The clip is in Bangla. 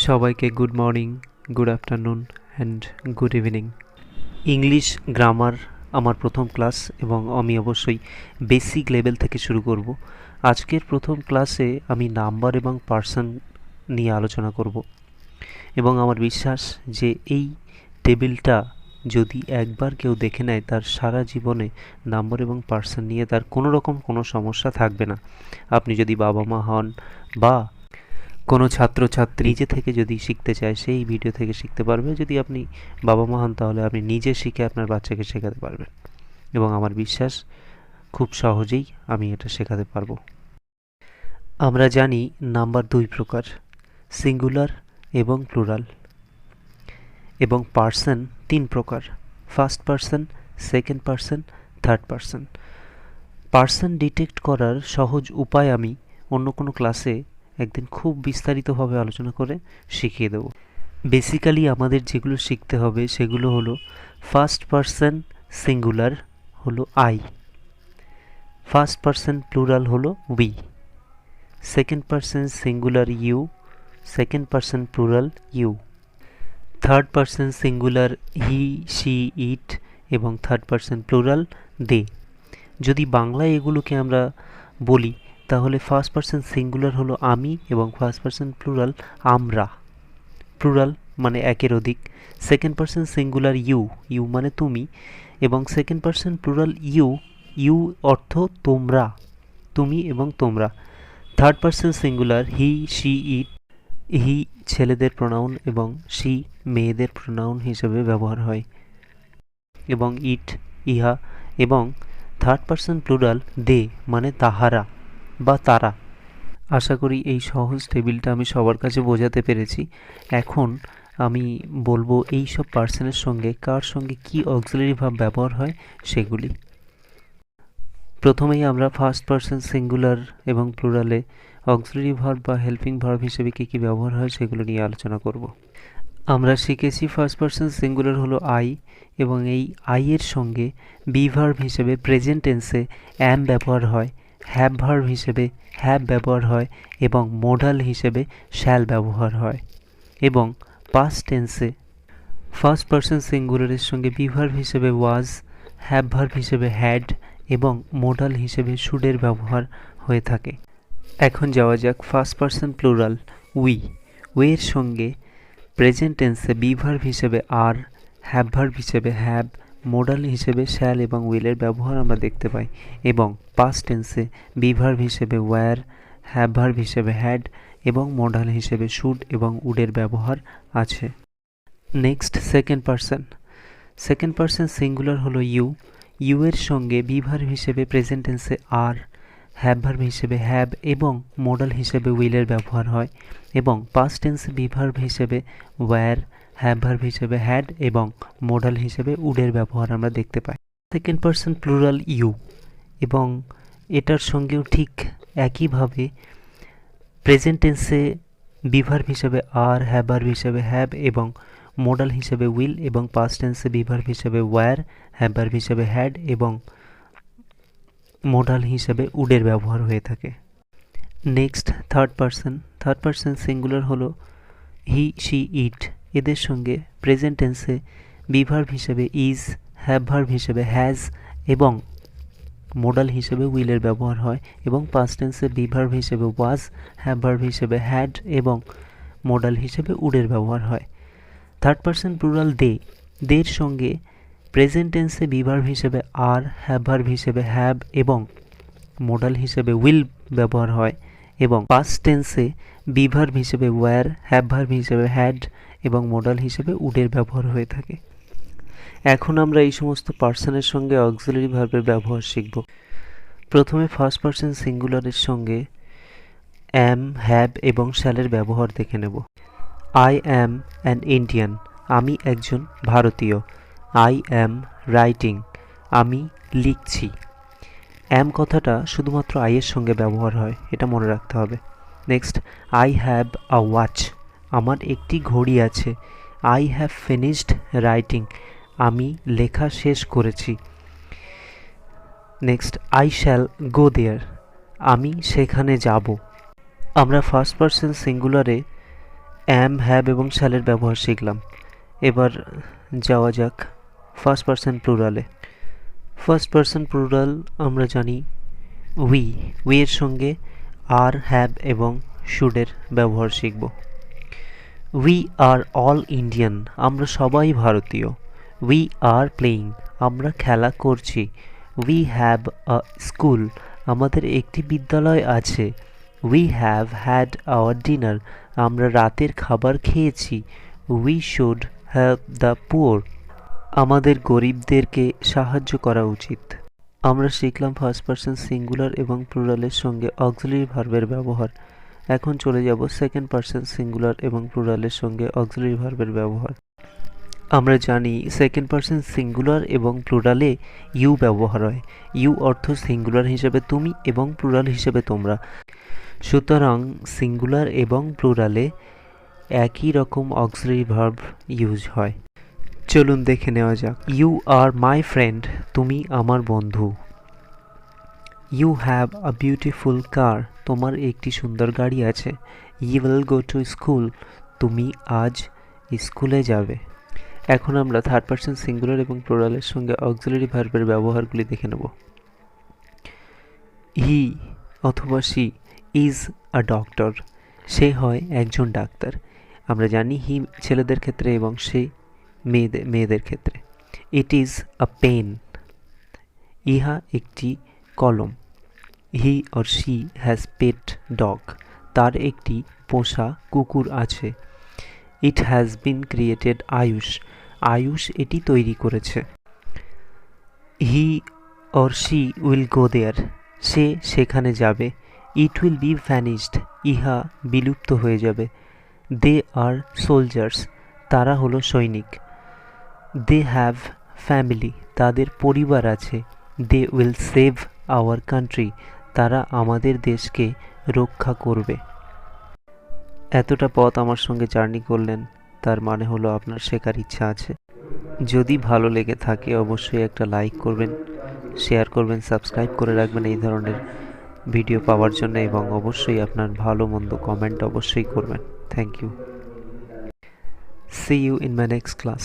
সবাইকে good morning, good afternoon and good evening. English grammar আমার প্রথম ক্লাস এবং আমি অবশ্যই বেসিক লেভেল থেকে শুরু করব। আজকের প্রথম ক্লাসে আমি নাম্বার এবং পার্সন নিয়ে আলোচনা করব এবং আমার বিশ্বাস যে এই টেবিলটা যদি একবার কেউ দেখে নেয় তার সারা জীবনে নাম্বার এবং পার্সন নিয়ে তার কোনো রকম কোনো সমস্যা থাকবে না। আপনি যদি বাবা মা হন বা কোনো ছাত্রছাত্রী নিজে থেকে যদি শিখতে চায় সেই ভিডিও থেকে শিখতে পারবে। যদি আপনি বাবা মা হন তাহলে আপনি নিজে শিখে আপনার বাচ্চাকে শেখাতে পারবেন এবং আমার বিশ্বাস খুব সহজেই আমি এটা শেখাতে পারবো। আমরা জানি নাম্বার দুই প্রকার, সিঙ্গুলার এবং প্লুরাল, এবং পার্সন তিন প্রকার, first person, second person, third person. Person detect করার সহজ উপায় আমি অন্য কোনো ক্লাসে একদিন খুব বিস্তারিতভাবে আলোচনা করে শিখিয়ে দেব। বেসিক্যালি আমাদের যেগুলো শিখতে হবে সেগুলো হলো ফার্স্ট পার্সন সিঙ্গুলার হলো আই, ফার্স্ট পার্সন প্লুরাল হলো we, second person singular you, second person plural you, third person singular he she it এবং থার্ড পার্সন প্লুরাল দে। যদি বাংলায় এগুলোকে আমরা বলি তাহলে ফার্স্ট পার্সন সিঙ্গুলার হলো আমি এবং ফার্স্ট পার্সন প্লুরাল আমরা, প্লুরাল মানে একের অধিক। Second person singular you, you মানে তুমি, এবং second person plural you, you অর্থ তোমরা, তুমি এবং তোমরা। Third person singular he she it, he ছেলেদের প্রোনাউন এবং শি মেয়েদের প্রোনাউন হিসেবে ব্যবহার হয়, এবং ইট ইহা, এবং থার্ড পার্সন প্লুরাল দে মানে তাহারা বা তারা। আশা করি এই সহজ টেবিলটা আমি সবার কাছে বোঝাতে পেরেছি। এখন আমি বলবো এই সব পার্সনের সঙ্গে কার সঙ্গে কি অক্সিলারি ভার্ব ব্যবহার হয় সেগুলি। প্রথমেই আমরা ফার্স্ট পার্সন সিঙ্গুলার এবং প্লুরালে অক্সিলারি ভার্ব বা হেল্পিং ভার্ব হিসেবে কী কী ব্যবহার হয় সেগুলো নিয়ে আলোচনা করব। আমরা শিখেছি ফার্স্ট পার্সন সিঙ্গুলার হলো আই, এবং এই আই এর সঙ্গে বি ভার্ব হিসেবে প্রেজেন্ট টেন্সে অ্যাম ব্যবহার হয়, হ্যাভ ভার্ব হিসেবে হ্যাভ ব্যবহার হয় এবং মোডাল হিসেবে শ্যাল ব্যবহার হয়, এবং পাস্ট টেন্সে ফার্স্ট পার্সন সিঙ্গুলারের সঙ্গে বি ভার্ব হিসেবে ওয়াজ, হ্যাভ ভার্ব হিসেবে হ্যাড এবং মোডাল হিসেবে শুডের ব্যবহার হয়ে থাকে। এখন যাওয়া যাক ফার্স্ট পার্সন প্লুরাল উই। উইয়ের সঙ্গে প্রেজেন্ট টেন্সে বি ভার্ব হিসেবে আর, হ্যাভ ভার্ব হিসেবে হ্যাভ, মোডাল হিসেবে শ্যাল এবং উইলের ব্যবহার আমরা দেখতে পাই, এবং পাস্ট টেন্সে বি ভার্ব হিসেবে ওয়্যার, হ্যাভ ভার্ব হিসেবে হ্যাড এবং মোডাল হিসেবে শুড এবং উডের ব্যবহার আছে। Next second person. Second person singular হলো ইউ। ইউ এর সঙ্গে বি ভার্ব হিসেবে প্রেজেন্ট টেন্সে আর, হ্যাভ ভার্ব হিসেবে হ্যাভ এবং মোডাল হিসেবে উইলের ব্যবহার হয়, এবং পাস্ট টেন্সে বি ভার্ব হিসেবে ওয়্যার, হ্যাভ ভার্ব হিসেবে হ্যাড এবং মোডাল হিসেবে উডের ব্যবহার আমরা দেখতে পাই। সেকেন্ড পার্সন প্লুরাল ইউ, এবং এটার সঙ্গেও ঠিক একইভাবে প্রেজেন্ট টেন্সে বি ভার্ব হিসেবে আর, হ্যাভ ভার্ব হিসেবে হ্যাভ এবং মোডাল হিসেবে উইল, এবং পাস্ট টেন্সে বি ভার্ব হিসেবে ওয়্যার, হ্যাভ ভার্ব হিসেবে হ্যাড এবং মোডাল হিসেবে উডের ব্যবহার হয়ে থাকে। Next third person. Third person singular হলো হি শি ইট। এদের সঙ্গে প্রেজেন্ট টেন্সে বি ভার্ব হিসেবে ইজ, হ্যাভ ভার্ব হিসেবে হ্যাজ এবং মোডাল হিসেবে উইলের ব্যবহার হয়, এবং পাস্ট টেন্সে বি ভার্ব হিসেবে ওয়াজ, হ্যাভ ভার্ব হিসেবে হ্যাড এবং মোডাল হিসেবে উডের ব্যবহার হয়। থার্ড পার্সন প্লুরাল দে। দের সঙ্গে প্রেজেন্ট টেন্সে বি ভার্ব হিসেবে আর, হ্যাভ ভার্ব হিসেবে হ্যাভ এবং মোডাল হিসেবে উইল ব্যবহার হয়, এবং পাস্ট টেন্সে বি ভার্ব হিসেবে ওয়্যার, হ্যাভ ভার্ব হিসেবে হ্যাড এবং মোডাল হিসেবে উডের ব্যবহার হয়ে থাকে। এখন আমরা এই সমস্ত পার্সনের সঙ্গে অক্সিলারি ভার্বের ব্যবহার শিখব। প্রথমে ফার্স্ট পার্সন সিঙ্গুলারের সঙ্গে অ্যাম, হ্যাভ এবং শ্যালের ব্যবহার দেখে নেব। আই অ্যাম অ্যান ইন্ডিয়ান, আমি একজন ভারতীয়। আই অ্যাম রাইটিং, আমি লিখছি। অ্যাম কথাটা শুধুমাত্র আই এর সঙ্গে ব্যবহার হয়, এটা মনে রাখতে হবে। Next I have a watch, আমার একটি ঘড়ি আছে। আই হ্যাভ ফিনিশড রাইটিং, আমি লেখা শেষ করেছি। Next I shall go there, আমি সেখানে যাব। আমরা ফার্স্ট পার্সন সিঙ্গুলারে অ্যাম, হ্যাভ এবং শ্যালের ব্যবহার শিখলাম। এবার যাওয়া যাক ফার্স্ট পারসন প্লুরালে। ফার্স্ট পারসন প্লুরাল আমরা জানি উই। উই এর সঙ্গে আর, হ্যাভ এবং শুডের ব্যবহার শিখব। উই আর অল ইন্ডিয়ান, আমরা সবাই ভারতীয়। উই আর প্লেয়িং, আমরা খেলা করছি। উই হ্যাভ আ স্কুল, আমাদের একটি বিদ্যালয় আছে। We have had our dinner, আমরা রাতের খাবার খেয়েছি। We should help the poor, আমাদের গরিবদেরকে সাহায্য করা উচিত। আমরা শিখলাম ফার্স্ট পারসন সিঙ্গুলার এবং প্লুরালের সঙ্গে অক্সিলারি ভার্বের ব্যবহার। এখন চলে যাব সেকেন্ড পারসন সিঙ্গুলার এবং প্লুরালের সঙ্গে অক্সিলারি ভার্বের ব্যবহার। আমরা জানি সেকেন্ড পারসন সিঙ্গুলার এবং প্লুরালে ইউ ব্যবহার হয়। ইউ অর্থ সিঙ্গুলার হিসেবে তুমি এবং প্লুরাল হিসেবে তোমরা। সুতরাং সিঙ্গুলার এবং প্লুরালে একই রকম অক্সিলারি ভার্ব ইউজ হয়। চলুন দেখে নেওয়া যাক। ইউ আর মাই ফ্রেন্ড, তুমি আমার বন্ধু। You have a beautiful car, তোমার একটি সুন্দর গাড়ি আছে। You will go to school, তুমি আজ স্কুলে যাবে। এখন আমরা থার্ড পারসন সিঙ্গুলার এবং প্লুরালের সঙ্গে অক্সিলারি ভার্বের ব্যবহারগুলি দেখে নেব। হি অথবা শি ইজ আ ডক্টর, সে হয় একজন ডাক্তার। আমরা জানি হি ছেলেদের ক্ষেত্রে এবং সে মেয়েদের ক্ষেত্রে। ইট ইজ আ পেন, ইহা একটি কলম। He or she has pet dog, তার একটি পোষা কুকুর আছে। It has been created Ayush, Ayush এটি তৈরি করেছে। He or she will go there, সে সেখানে যাবে। ইট উইল বি ভ্যানিশড, ইহা বিলুপ্ত হয়ে যাবে। দে আর সোলজার্স, তারা হলো সৈনিক। দে হ্যাভ ফ্যামিলি, তাদের পরিবার আছে। They will save our country, তারা আমাদের দেশকে রক্ষা করবে। এতটা পথ আমার সঙ্গে জার্নি করলেন, তার মানে হলো আপনার শেখার ইচ্ছা আছে। যদি ভালো লেগে থাকে অবশ্যই একটা লাইক করবেন, শেয়ার করবেন, সাবস্ক্রাইব করে রাখবেন এই ধরনের ভিডিও পাওয়ার জন্য, এবং অবশ্যই আপনার ভালো মন্দ কমেন্ট অবশ্যই করবেন। Thank you. See you in my next class.